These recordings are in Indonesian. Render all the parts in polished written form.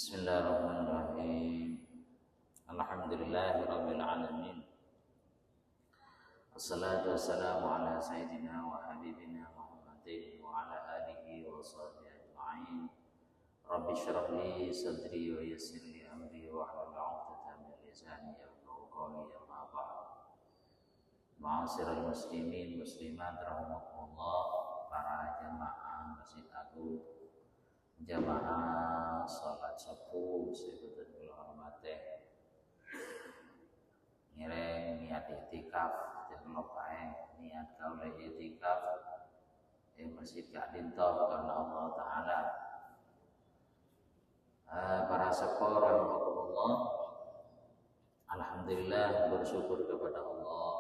Bismillahirrahmanirrahim. Alhamdulillahirabbil alamin. Wassalatu wassalamu ala sayyidina wa habibina Muhammadin wa ala alihi wa sahbihi ajma'in. Rabbi shrah li sadri wa yassir li amri wa hlul 'uqdatam min lisani yafqahu qawli. Amma ba'd. Ma'asyiral muslimin muslimat rahimakumullah, para jamaah Masjid Agung, jamaah salat subuh sebutan kula hormate, ngiring niat itikaf jangan bae niat kaula itikaf Masjid Kadinto karena Allah Ta'ala. Para sekor rahimakumullah, alhamdulillah bersyukur kepada Allah,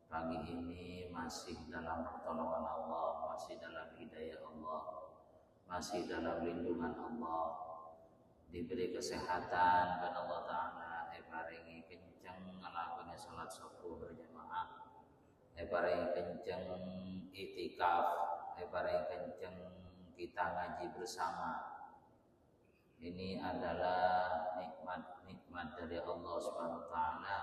pagi ini masih dalam pertolongan Allah, masih dalam hidayah Allah, masih dalam lindungan Allah, diberi kesehatan dan Allah Ta'ala paringi kenceng ngelakoni salat subuh berjamaah, paringi kenceng itikaf, paringi kenceng kita ngaji bersama. Ini adalah nikmat-nikmat dari Allah Subhanahu wa Ta'ala.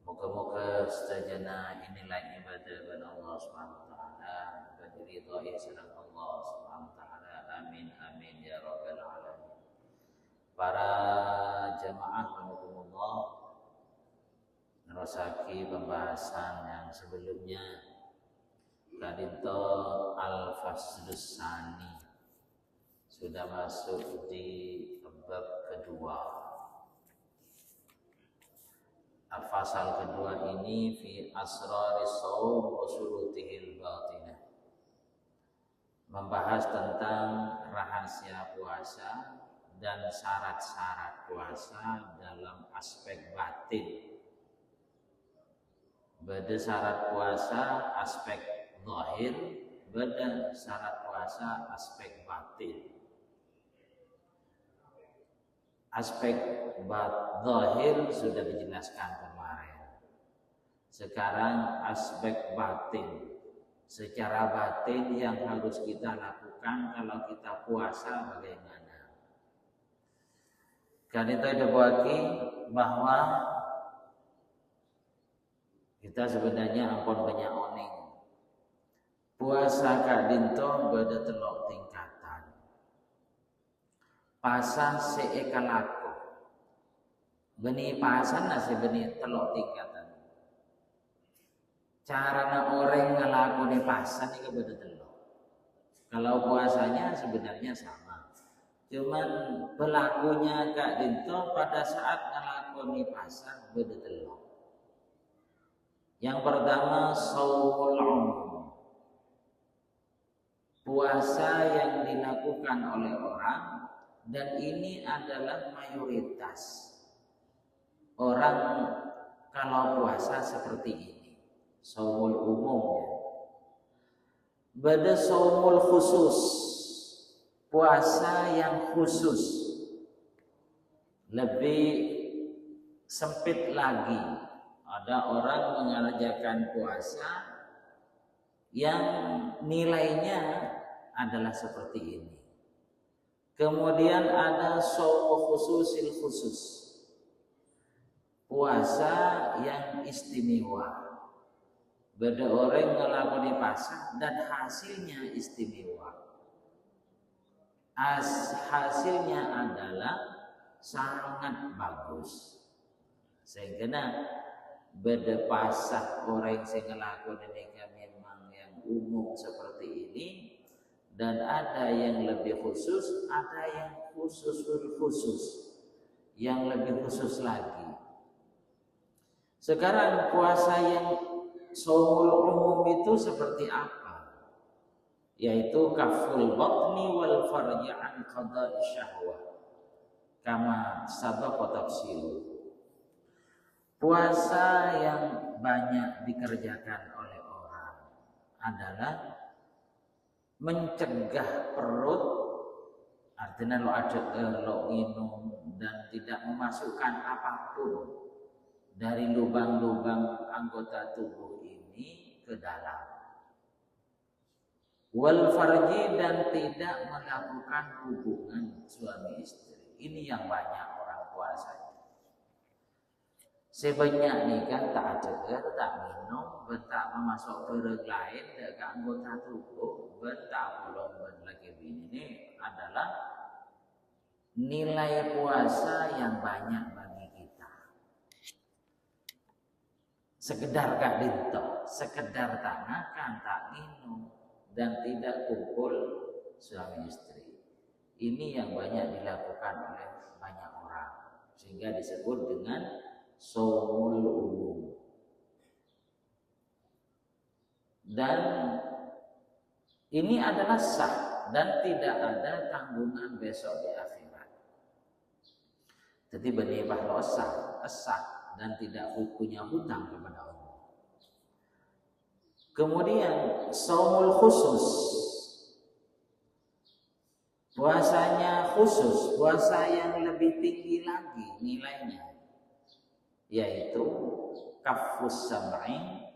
Moga-moga setajana inilah ibadah kepada Allah Subhanahu wa Ta'ala, diridhoi sareng Allah Subhanahu wa Ta'ala. Amin amin ya rabbal alamin. Para jamaah rahimakumullah, nerosaki pembahasan yang sebelumnya kadinto al-faslus tsani, sudah masuk di bab kedua. Fasal kedua ini fi asraris shaum wa syurutihil batinah, membahas tentang rahasia puasa dan syarat-syarat puasa dalam aspek batin. Beda syarat puasa aspek zahir, beda syarat puasa aspek batin. Aspek zahir sudah dijelaskan kemarin. Sekarang aspek batin, secara batin yang harus kita lakukan kalau kita puasa bagaimana. Kan itu ada bagi bahwa kita sebenarnya ampun banyak oning. Puasa kadinto beda telok tingkatan. Pasang seekalaku, benih pasan nasi benih telok tingkatan. Carana orang ngelakoni pasan itu beda telok. Kalau puasanya sebenarnya sama, cuman pelakunya Kak Dinto pada saat ngelakoni pasan beda telok. Yang pertama shaumul umum, puasa yang dilakukan oleh orang. Dan ini adalah mayoritas orang kalau puasa seperti ini, shaumul umumnya. Beda shaumul khusus, puasa yang khusus, lebih sempit lagi. Ada orang mengerjakan puasa yang nilainya adalah seperti ini. Kemudian ada shaum khususil khusus, puasa yang istimewa. Beda orang ngelakoni puasa dan hasilnya istimewa. Hasilnya adalah sangat bagus. Sehingga beda puasa orang yang ngelakoni memang yang umum seperti ini. Dan ada yang lebih khusus, ada yang khusus, yang lebih khusus lagi. Sekarang puasa yang shaumul umum itu seperti apa? Yaitu kaful batni wal farji an qada'i syahwah, kama sabaqa tafsilu. Puasa yang banyak dikerjakan oleh orang adalah mencegah perut, artinya lo minum dan tidak memasukkan apapun dari lubang-lubang anggota tubuh ini ke dalam. wal farji dan tidak melakukan hubungan suami istri. Ini yang banyak orang puasa. Sebanyak nikah tak ada, tak minum, tak memasuk pereg lain, tak anggota tubuh, tak belum lagi ini adalah nilai puasa yang banyak bagi kita. Sekedar gak dintok, sekedar tak makan, tak minum, dan tidak kumpul suami istri. Ini yang banyak dilakukan oleh banyak orang, sehingga disebut dengan shaumul umum. Dan ini adalah sah dan tidak ada tanggungan besok di akhirat. Jadi benih pahala sah dan tidak punya hutang kepada Allah. Kemudian shaumul khusus, puasanya khusus, puasa yang lebih tinggi lagi nilainya, yaitu kafus sam'i,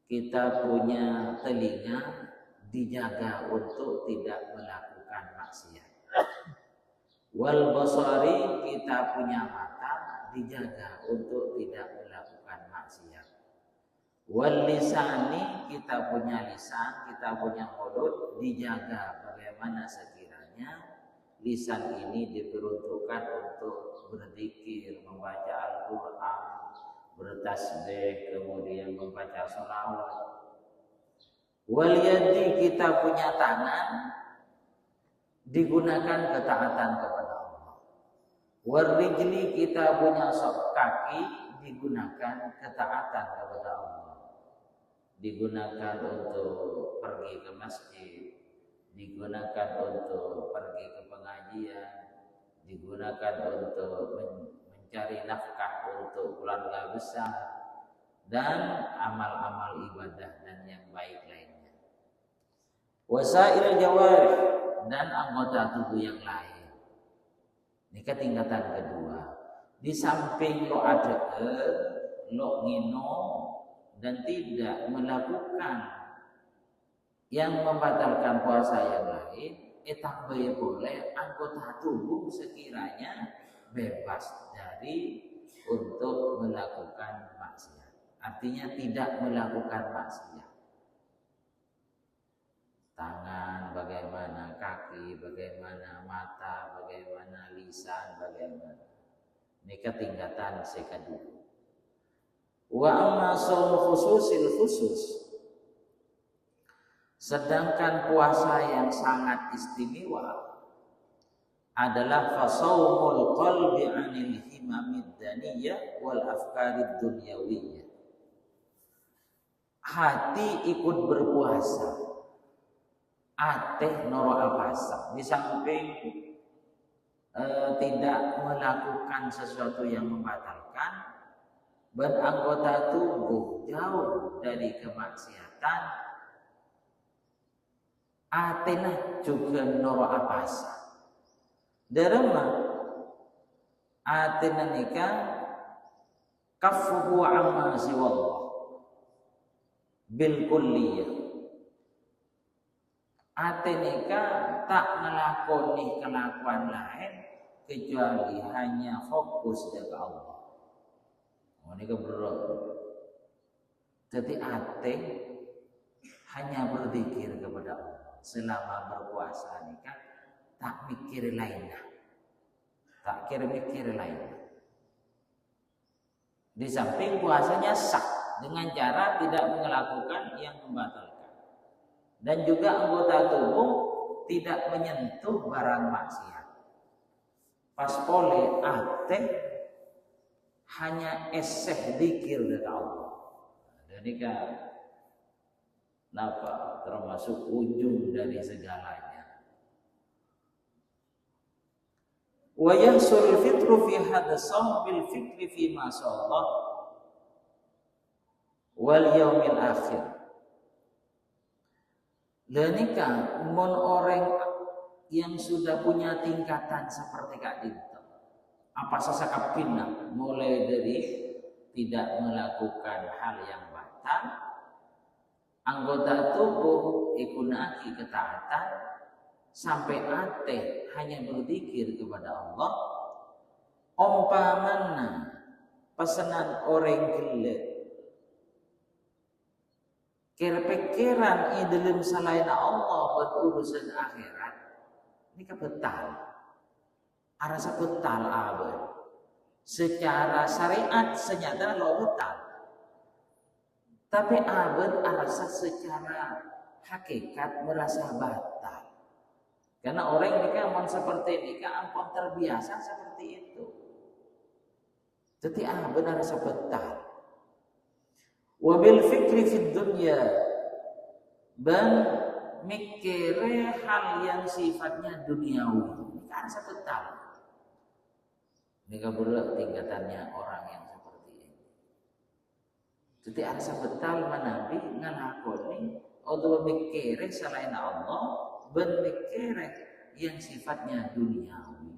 kita punya telinga dijaga untuk tidak melakukan maksiat. Wal basari, kita punya mata dijaga untuk tidak melakukan maksiat. Wal lisani, kita punya lisan, kita punya mulut dijaga bagaimana sekiranya lisan ini diperuntukkan untuk berzikir, membaca Al-Quran, bertasbih, kemudian membaca sholawat. Wal yadi, kita punya tangan digunakan ketaatan kepada Allah. Wal rijli, kita punya kaki digunakan ketaatan kepada Allah. Digunakan untuk pergi ke masjid, digunakan untuk pergi ke pengajian, digunakan untuk mencari nafkah untuk keluarga besar, dan amal-amal ibadah dan yang baik lainnya. Wasail jawarih, dan anggota tubuh yang lain. Ini tingkatan kedua. Di samping lo ada lo nginum dan tidak melakukan yang membatalkan puasa yang lain, tambah boleh anggota tubuh sekiranya bebas dari untuk melakukan maksiat. Artinya tidak melakukan maksiat. Tangan bagaimana, kaki bagaimana, mata bagaimana, lisan bagaimana. Ini tingkatan kedua. Wa amma shaum khususil khusus, sedangkan puasa yang sangat istimewa adalah fasaumul qalbi 'anil himamid daniyah wal afkarid dunyawiyah. Hati ikut berpuasa, ateh noro apasa, di samping tidak melakukan sesuatu yang membatalkan, dan anggota tubuh jauh dari kemaksiatan, atena juga noro apasa. Derema atena nikah kafuhu amma siwallah bil kulliyah. Ateneka tak melakoni kelakuan lain kecuali hanya fokus ke Allah. Ini berat. Jadi ate hanya berzikir kepada Allah selama berpuasa ini kan, tak mikir lainnya, tak mikir lainnya. Di samping puasanya sah dengan cara tidak melakukan yang membatalkan, dan juga anggota tubuh tidak menyentuh barang maksiat. Pas pole ate hanya eseh dikir dari Allah. Dan ini kan napa termasuk ujung dari segalanya. Wa yahsul fitru fi hadha shaum bil fikri fi ma Allah wal yaumil akhir. Lenika mun orang yang sudah punya tingkatan seperti Kak Dinto, apa sasaka pindah, mulai dari tidak melakukan hal yang batal, anggota tubuh ikunaki ketaatan sampai ate hanya berzikir kepada Allah, umpamana pesanan orang gila kira-pikiran dalam selain Allah berurusan akhirat ini kebetal arasa betal abad secara syariat senyata lo betal, tapi abad arasa secara hakikat merasa batal karena orang ini kan seperti ini kan ampun terbiasa seperti itu. Jadi abad arasa betal wabil fikri fid dunya dan mikire hal yang sifatnya duniawi ini kan arasa betal. Ini kabur tingkatannya orang yang seperti ini. Jadi arsa betal manabi ngalakoni atau mikire selain Allah, ben mikire yang sifatnya duniawi.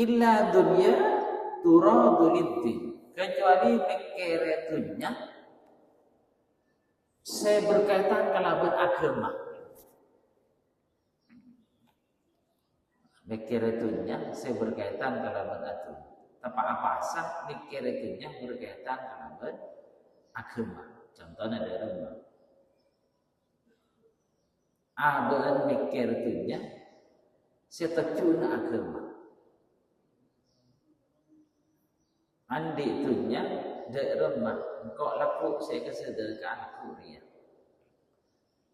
Illa dunya turadu liddin, kecuali mikire dunya saya berkaitan kalaban agama. Mikir itunya saya berkaitan kalaban itu. Tapi apa sah mikir itunya berkaitan kalaban agama. Contohnya dari rumah. Aban mikir itunya setecuna agama. Andi itunya dari rumah. Engkau laku saya kesedekaan kuria.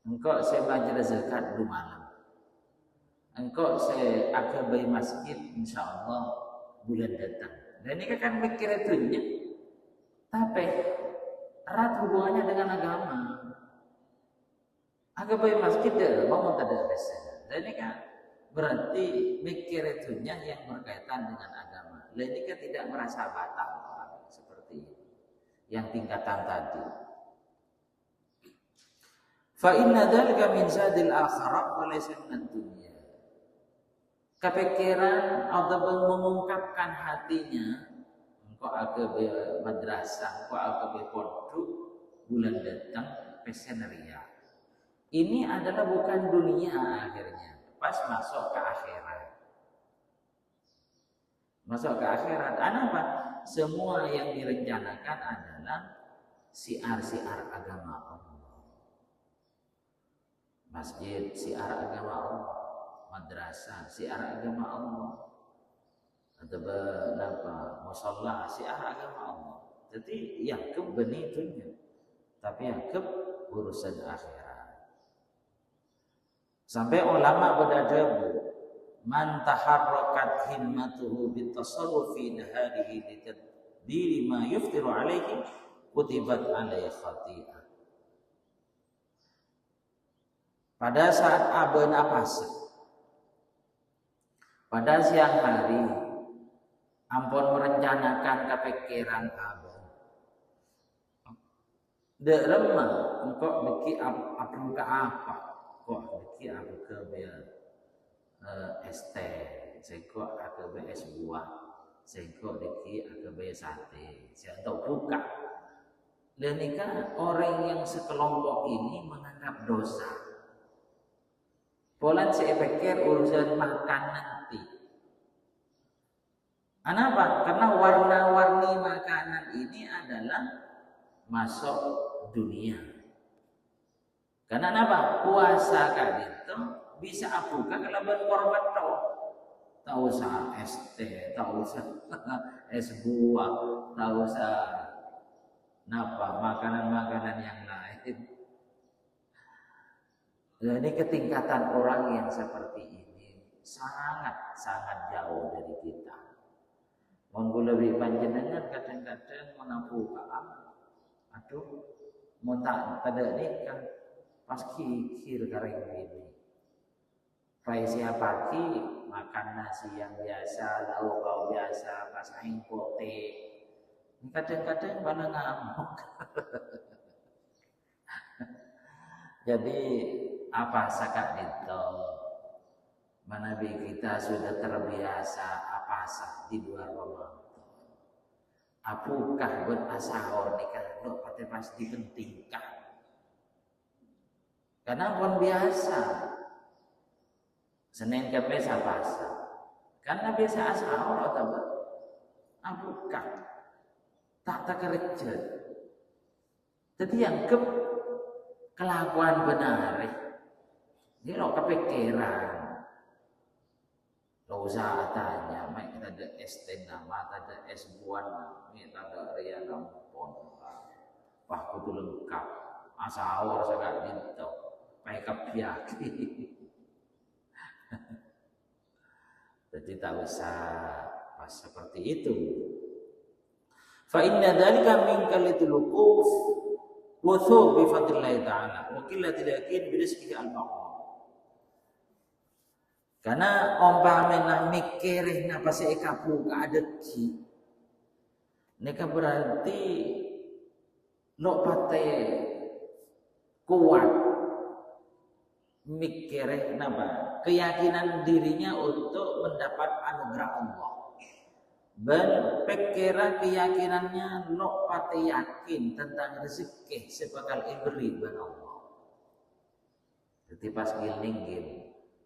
Engkau saya belajar zakat dulu malam. Engkau saya akan bayi masjid insya Allah bulan datang. Dan ini kan mikir itunya, tapi erat hubungannya dengan agama. Akan bayi masjid dah mau tak ada rasa. Dan ini kan berarti mikir itunya yang berkaitan dengan agama. Dan ini kan tidak merasa batal orang seperti ini. Yang tingkatan tadi. Fa inna dzalika min zadil akhirah wa laysa min dunya. Kepikiran atau mengungkapkan hatinya, engkau agak madrasah, engkau agak pondok bulan datang peseneria. Ini adalah bukan dunia akhirnya, pas masuk ke akhirat. Masuk ke akhirat, apa? Semua yang direncanakan adalah siar-siar agama Allah. Masjid siar agama Allah. Madrasah siar agama Allah atau apa musalla siar agama Allah. Jadi yang kebeni dunia tapi yang ke urusan akhirat. Sampai ulama berdadabu man taharrakat himmatuhu bitasarrufi naharihi litadbiri ma yuftiru alaihi kutibat alaihi khati'ah. Pada saat aban apasa pada siang hari, ampun merencanakan kepikiran abang. Dek remah, engkau beki apa ke apa? Kok beki apa ke biar ST, seko ke biar es buah, seko beki ke biar sate, saya tahu buka. Dan nikah orang yang sekelompok ini menganggap dosa. Polan saya pikir urusan makan nanti. Kenapa? Karena warna-warni makanan ini adalah masuk dunia. Karena apa? Puasa kan itu bisa apukan kalau berkorban tak usah ST, tak usah es buah, tak usah napa makanan-makanan yang lain. Nah, ini ketingkatan orang yang seperti ini sangat jauh dari kita. Monggo lebih panjenengan kadang-kadang menapu aduh mau tak nikah pas kikir kareng ini. Faizia pagi makan nasi yang biasa, lauk biasa, pas aing pote. Kadang-kadang mana ngamuk. Jadi apa sakat itu manabi kita sudah terbiasa apa sah di luar Ramadan. apukah buat asahor nikah lo pasti pentingkah karena pun biasa Senin Kamis Selasa karena biasa asahor atau apukah tak kerja jadi yang kelakuan benar ini lo kepikiran lo usah tanya mai kita ada ST nama ada S buan ini ada ria nampon wah kudu lengkap asahor sangat dinto pakai kapiaki jadi tak usah pas seperti itu fa inna dzalika min kalitul wuquf wa thuq bi fadlillah ta'ala wa qillatil yaqin bi rizqihi al-maqam karena umpama nak mikir nak pasai kapu kadeki neka berarti lo pate kuat mikir napa keyakinan dirinya untuk mendapat anugerah Allah dan pikiran keyakinannya lo pate yakin tentang rezeki sebakal ibri ban Allah jadi pas giling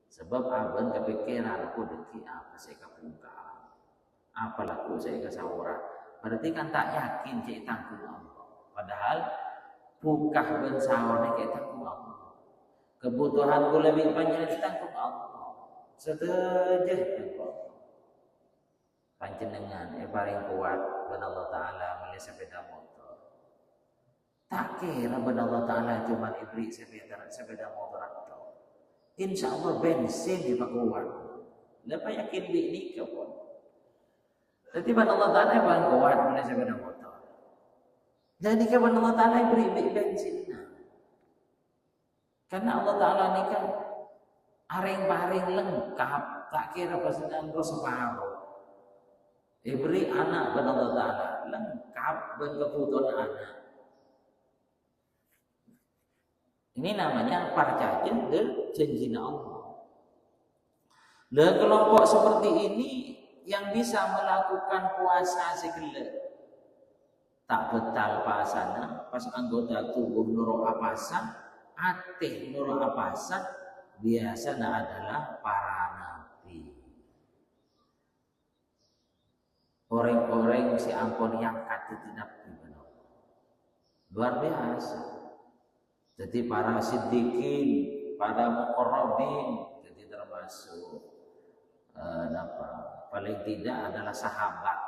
sebab abang kepikiran aku deki apa saya kebuka apalah aku saya kesawara berarti kan tak yakin cik tanggung Allah padahal buka ben sahornya cik tanggung Allah kebutuhan gue lebih banyak ditanggung Allah setuju panjenengan paling kuat ben Allah Ta'ala melalui sepeda motor tak kira ben Allah Ta'ala cuma ibri sepeda motor atau insya Allah bensin di pakuan. Lepas yakin di ini kepon. Jadi ban Allah Taala yang paling kuat mulai sepeda motor. Jadi kapan Allah Taala beri bensin. Karena Allah Taala ini kan aring-paring lengkap, tak kira pesanan terus separuh. Beri anak ban Allah Taala lengkap ban kebutuhan anak. Ini namanya perjanjian dan janjina Allah. Dan kelompok seperti ini yang bisa melakukan puasa segala tak betal pasana pas anggota tubuh nuro apasan ateh nuro apasan biasanya adalah para nabi. Orang-orang si ampun yang kati nabi luar biasa. Jadi para siddiqin, para muqarrabin, jadi termasuk paling tidak adalah sahabat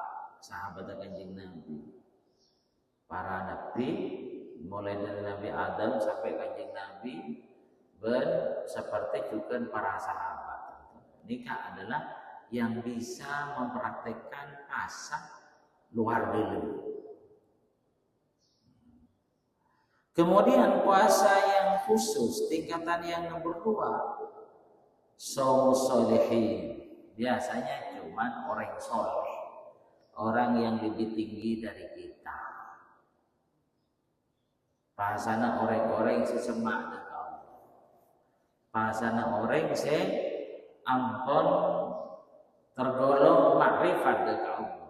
Kanjeng Nabi. Para nabi mulai dari Nabi Adam sampai Kanjeng Nabi dan seperti juga para sahabat. Nikah adalah yang bisa mempraktekkan pasang luar dulu. Kemudian puasa yang khusus tingkatan yang nomor 2 shaum sholihin biasanya cuma orang soleh orang yang lebih tinggi dari kita pasana orang-orang sesemak dengan Allah pasana orang se ampun tergolong makrifat dengan Allah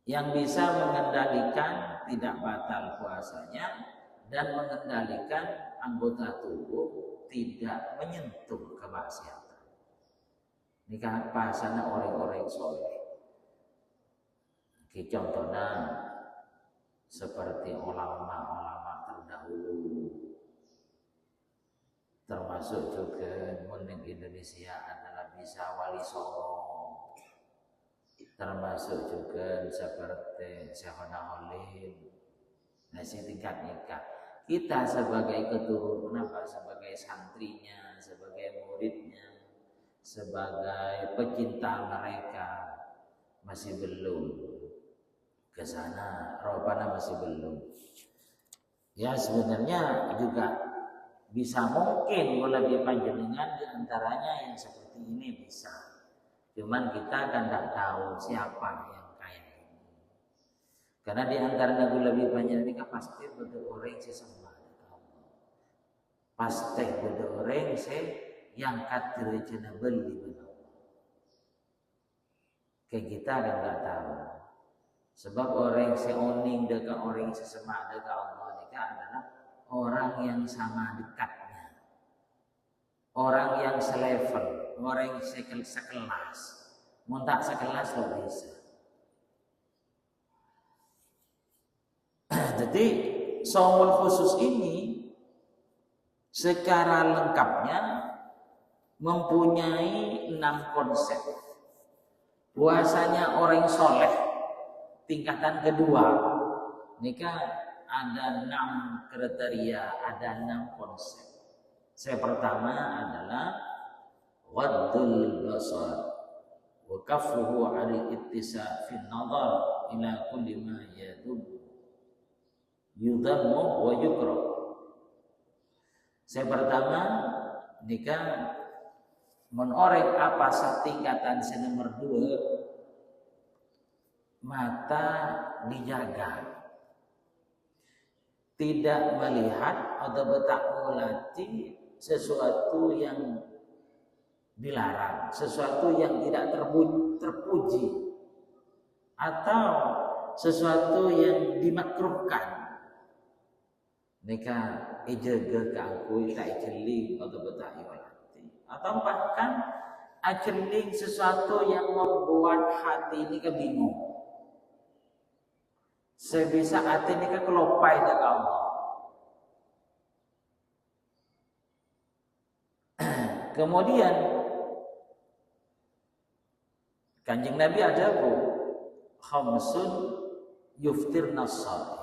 yang bisa mengendalikan tidak batal puasanya dan mengendalikan anggota tubuh tidak menyentuh kemaksiatan. Ini kan pasana orang-orang soleh. Contohnya seperti ulama-ulama terdahulu, termasuk juga di Indonesia adalah bisa wali songo. Termasuk juga seperti Syekhona Holim nasi tingkat nikah kita sebagai keturunan sebagai santrinya sebagai muridnya sebagai pecinta mereka masih belum ke sana rupanya masih belum ya sebenarnya juga bisa mungkin lebih panjenengan di antaranya yang seperti ini bisa cuman kita kan tidak tahu siapa yang kayak ini. Karena di antara lagu lebih banyak ini kan pasti berorang sesama. Pasti berorang yang kadirjana beli benar. Kayak kita kan tidak tahu. Sebab orang seoning dekat orang sesemak dekat Allah nikah adalah orang yang sama dekatnya, orang yang selevel, orang yang sekelas. Mau tak sekelas lo bisa. Jadi saumul khusus ini secara lengkapnya mempunyai 6 konsep. Puasanya orang soleh tingkatan kedua, nikah ada 6 kriteria, ada 6 konsep. Yang pertama adalah waddul basar wa kafuhu 'anil ittisa' fi nadhar ila kulli ma yudhammu wa yukrah. Yang pertama nikah menorek apa setingkatan nomor 2, mata dijaga, tidak melihat atau betak melati sesuatu yang dilarang, sesuatu yang tidak terpuji, atau sesuatu yang dimakruhkan. Nikah ijaga keangkui tak ijeling atau betak melati, atau bahkan ijeling sesuatu yang membuat hati ini kebingung. Sebisa hati ini kelopai dari Allah. Kemudian Kanjeng Nabi ada khamsun yuftirna shaim.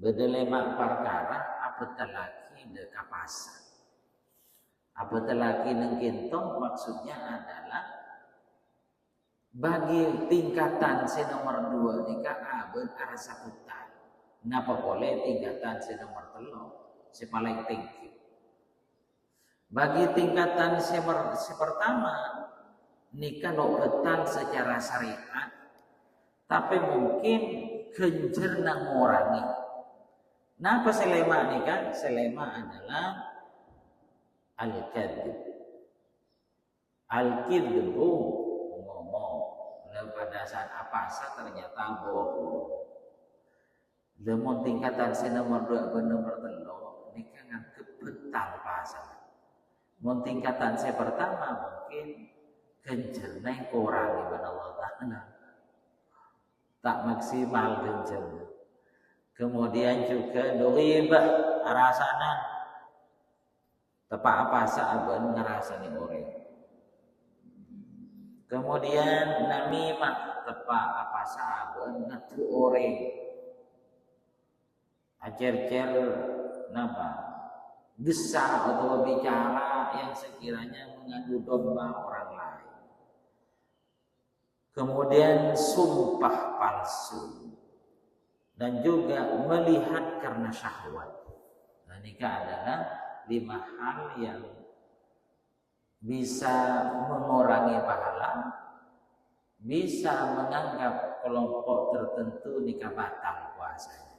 Bedelema perkara apa telaki de kapasan. Apa telaki neng kintong maksudnya adalah bagi tingkatan nomor 2 nikah abad arasa hutan. Napa boleh tingkatan nomor 3 paling tinggi. Bagi tingkatan pertama nikah lo betal secara syariat, tapi mungkin genjer nang ngurangi. Napa selema nikah? Selema adalah al-kadzib. Al-kadzbu ngomong pada saat apasa ternyata bohong. Lemon tingkatan nomor 2 nomor 3 nikah nganggep betal pasal. Mon tingkatan pertama mungkin genjer naik orang ibadah Allah Ta'ala, tak maksimal genjer. Kemudian juga doribah arasanan tepak apa sahabat ngerasani orang. Kemudian namimah tepak apa sahabat ngatu orang. Acer-cer napa gesa atau bicara yang sekiranya mengadu domba orang lain. Kemudian sumpah palsu dan juga melihat karena syahwat. Nah, nikah adalah 5 hal yang bisa mengurangi pahala, bisa menganggap kelompok tertentu nikah batal puasanya.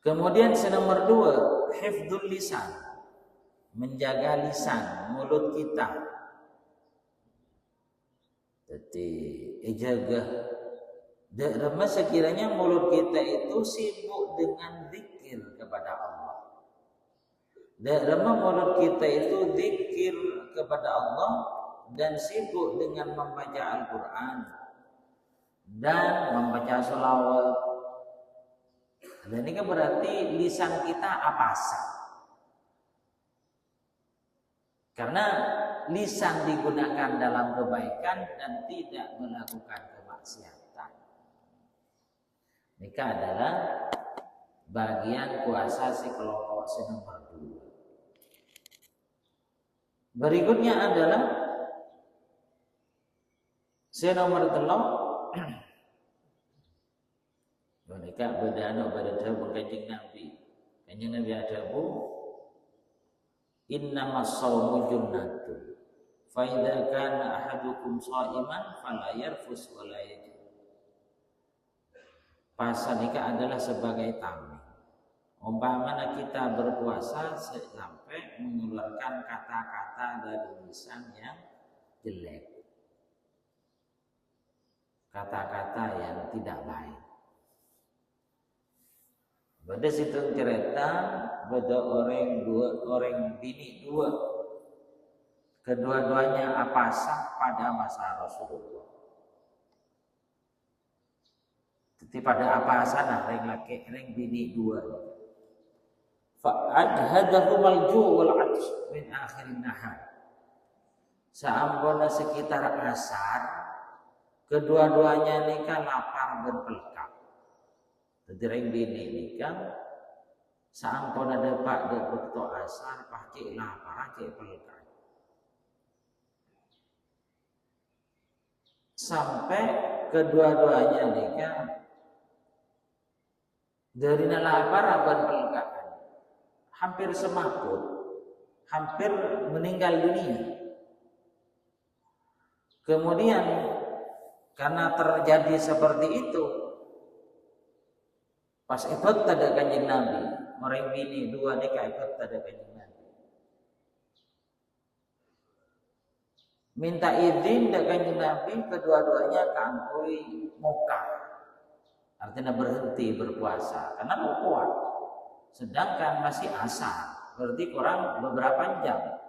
Kemudian nomor 2, hifdzul lisan, menjaga lisan, mulut kita. Jadi jaga Dema sekiranya mulut kita itu sibuk dengan zikir kepada Allah. Dema mulut kita itu zikir kepada Allah dan sibuk dengan membaca Al-Quran dan membaca sholawat. Dan ini kan berarti lisan kita apasa. Karena lisan digunakan dalam kebaikan dan tidak melakukan kemaksiatan. Ini adalah bagian puasa si kelompok nomor 2. Berikutnya adalah nomor 3. Mereka berdana pada Kanjeng Nabi. Kanjeng Nabi ada innamas shaumu junnatun fa idza kana ahadukum shaiman fala yarfus wa la yajid. Puasa nikah adalah sebagai tameng. Umpamanya kita berpuasa sampai mengeluarkan kata-kata dari lisan yang jelek. kata-kata yang tidak baik. Pada situ cerita pada orang bini dua, kedua-duanya apasah pada masa Rasulullah. Jadi pada apasah nah ring laki ring bini dua. Fa'adhadahumal ju' wal 'atsh min akhirin nahar. Saambona sekitar asar, kedua-duanya nikah lapar dan pelekap. Jadi ring bini nikah saambona depak de bekto asar pacik lapar cik pelekap. Sampai kedua-duanya nikah dari lapar dan pelekap. Hampir semaput, hampir meninggal dunia. Kemudian karena terjadi seperti itu, pas ikut tada kanjeng Nabi, orang bini dua nikah ikut tada kanjeng Nabi. Minta izin tada kanjeng Nabi, kedua-duanya kampui Mekah. Artinya berhenti berpuasa karena mau kuat. Sedangkan masih asar, berarti kurang beberapa jam.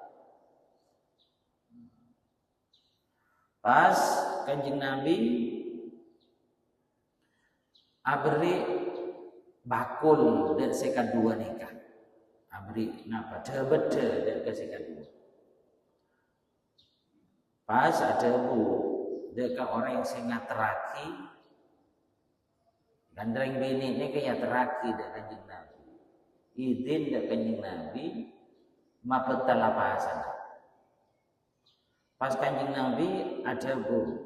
Pas kanjeng Nabi abri bakul dan sekat dua nikah. Abri napa beda dan sekat dua. Pas ada bu dekat orang yang sengat teraki, gandreng bini ini kayak teraki dan kanjeng Nabi. Izin dan kanjeng Nabi mapetal lapasan. Pas kanjeng Nabi ada bu.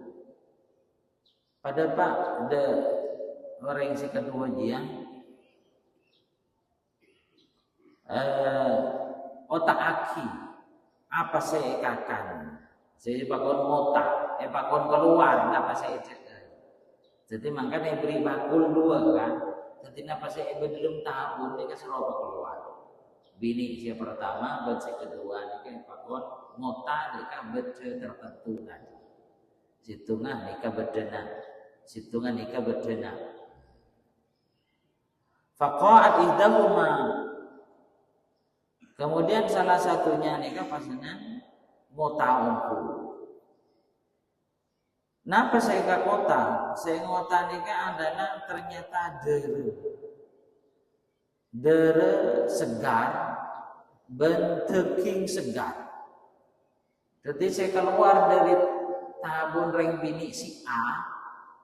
Pada pak ada orang si kedua dia otak aki apa saya ikakan saya pakon mota pakon keluar apa saya jadi makanya beri bakul dua kan. Jadi napa saya belum tahun dia seroba keluar. Bini saya pertama, dan saya kedua ini pakon ngota dia beda tertentu tadi. Situngan nikah bedena, situngan nikah bedena. Faqa'at ihdahuma. Kemudian salah satunya nikah pasangan ngota ungu. Napa saya ke kota? Saya ngota nikah adalah ternyata dere segar, benteking segar. Jadi saya keluar dari tabun ring bini si A,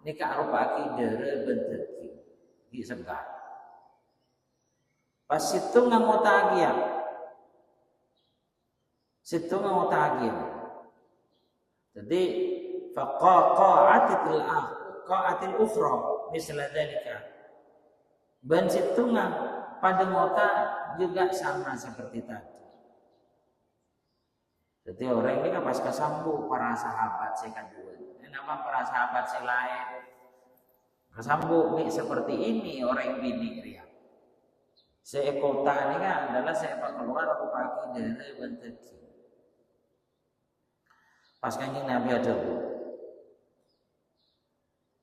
nikah rupaki dere benteking, di segar. Pas itu ngangota agia, situ ngangota agia. Jadi faqa'atil ukhra misla dzalika. Ben situnga pada mota juga sama seperti tadi. Jadi orang ini kan pas kesambu para sahabat saya kan dua. Kenapa para sahabat saya lain? Kesambu nih seperti ini orang bini ria. Saya kota ini kan adalah saya keluar aku pagi dari benteki. Pas kanjeng Nabi ada bu.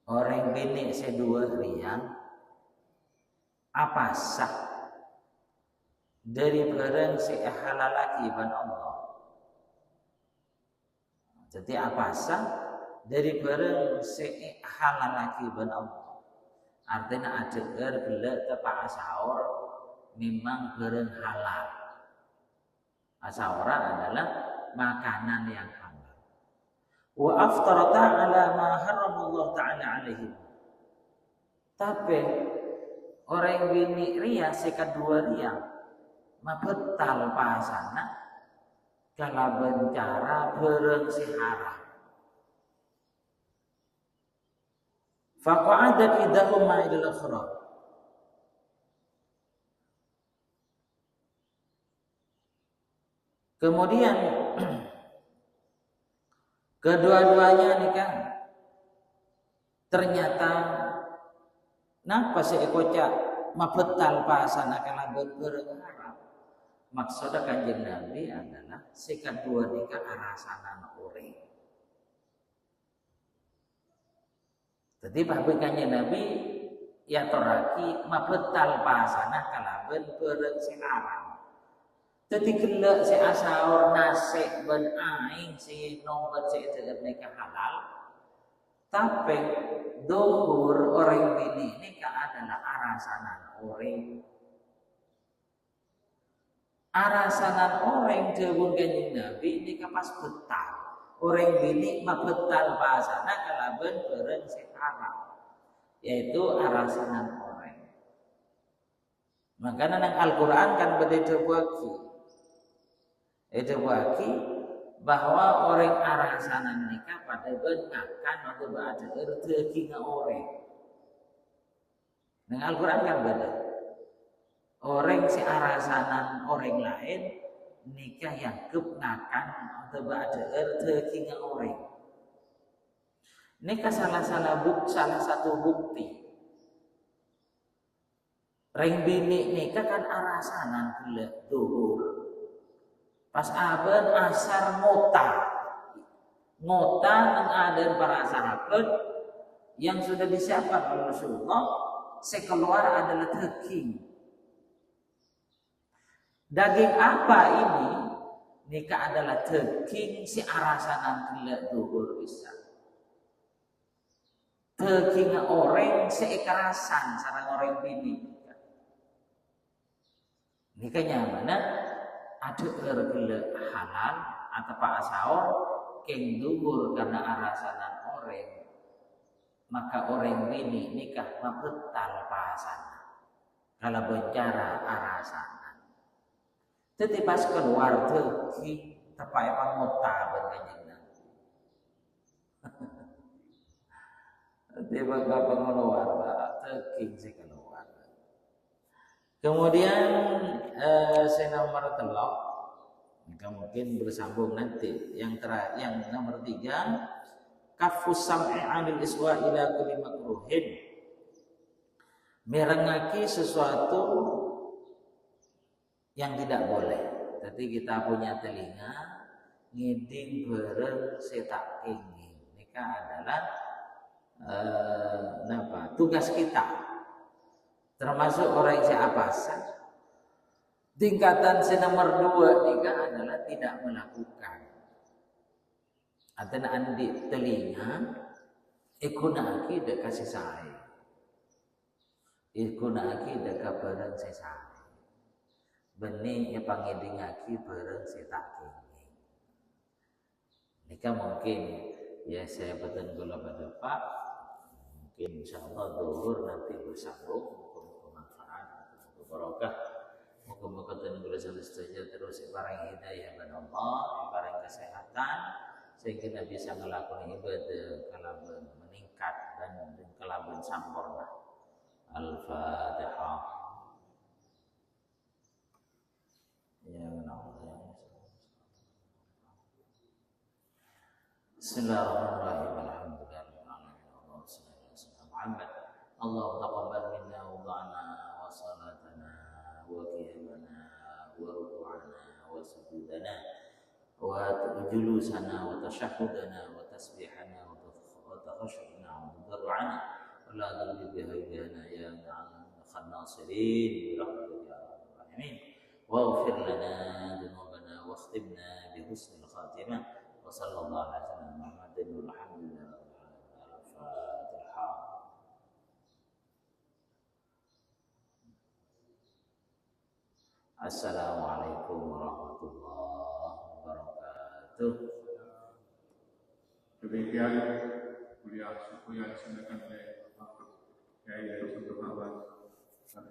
Orang bini sedua riang apa sah dari barang halal lagi ban Allah. Jadi apa sah dari barang halal lagi ban Allah. Artinya ada gila tepak asaur memang barang halal. Asaura adalah makanan yang halal. Wa aftarata ala ma haramallahu ta'ala alaihi. Tapi orang bini ria sekat dua ria mabetal pasana kala bencara bereng si haram. Faqa'adat idahuma ilal akhra. Kemudian kedua-duanya nikah. Ternyata napa si ekocak mabetal pasana kala bereng haram. Maksudnya kanjeng Nabi adalah sikat dua nikah arasanan orang. Jadi pabrikannya Nabi ya toraki mabetal pasana kalaben bereng si aram. Jadi gelek si asaur nasik ben aing si nomor si itu nikah halal. Tapi dohur orang bini nikah adalah arasanan orang. Arasanan orang jebun kanjeng Nabi nikah pas betal. Orang bini mabetal pasana kalaben bereng si aram. Yaitu arasanan orang. Makanya nang Al-Quran kan berbeda bagi. Itu bagi bahwa orang arasanan nikah pada benakan atau ada rezeki orang. Nang Al-Quran kan beda. Orang si arasanan orang lain nikah yang kebenakan atau ada rezeki orang. Nikah salah satu bukti. Reng bini nikah kan arasanan gelek duhur. Pas aben asar ngota yang ada para sahabat yang sudah disiapkan oleh Rasulullah, sekeluar adalah daging. Daging apa ini? Nikah adalah daging si arasanan gelek duhur bisa. Daging orang seikarasan sareng orang bini. Nikahnya mana? Ada ergele halal atau pak asaur keng duhur karena arasanan orang. Maka orang bini nikah mabetal pasana. Kalau bicara arasanan. Jadi pas keluar daging tepai pangota berkanjeng Nabi. Tiba-tiba pengeluar daging si keluar. Kemudian nomor telok, mungkin bersambung nanti. Yang nomor 3, kafus sam'i 'anil iswa ila kulli makruhin. Merengaki sesuatu yang tidak boleh. Jadi kita punya telinga ngiding bareng setak kenging. Nikah adalah tugas kita. Termasuk orang yang apasan. Tingkatan nomor 2 nikah adalah tidak melakukan. Atau andi telinga ikunaki dek kasih sayang. Ikunaki dek bareng sesai. Benih yang pangidingaki bareng setak ini. Nikah mungkin ya saya betul gula pada Pak. Mungkin insyaallah zuhur nanti bersambung. Barokah, moga-moga tenggula saja terus barang hidayah dan Allah, barang kesehatan, sehingga kita bisa melakukan ibadah kalaban meningkat dan kalaban sempurna. Al-Fatihah. Ya Allah. Bismillahirrahmanirrahim. Alhamdulillah. Muhammad. Allah taqabbal minna wa dha'na wa salatana wa qiyamana wa ruku'ana wa sujudana wa julusana wa tashahhudana wa tasbihana wa takhashshuna wa tadarru'ana wa la dhulli bihaydana ya khannasirin bi rahmatika ya rabbal alamin waghfir lana dhunubana wa khtimna bi husnil khatimah wa sallallahu alaihi wa sallam Muhammadin walhamdulillah. Assalamualaikum warahmatullahi wabarakatuh. Demikian kuliah suku yang disampaikan oleh Bapak Kiai Yusuf Muhammad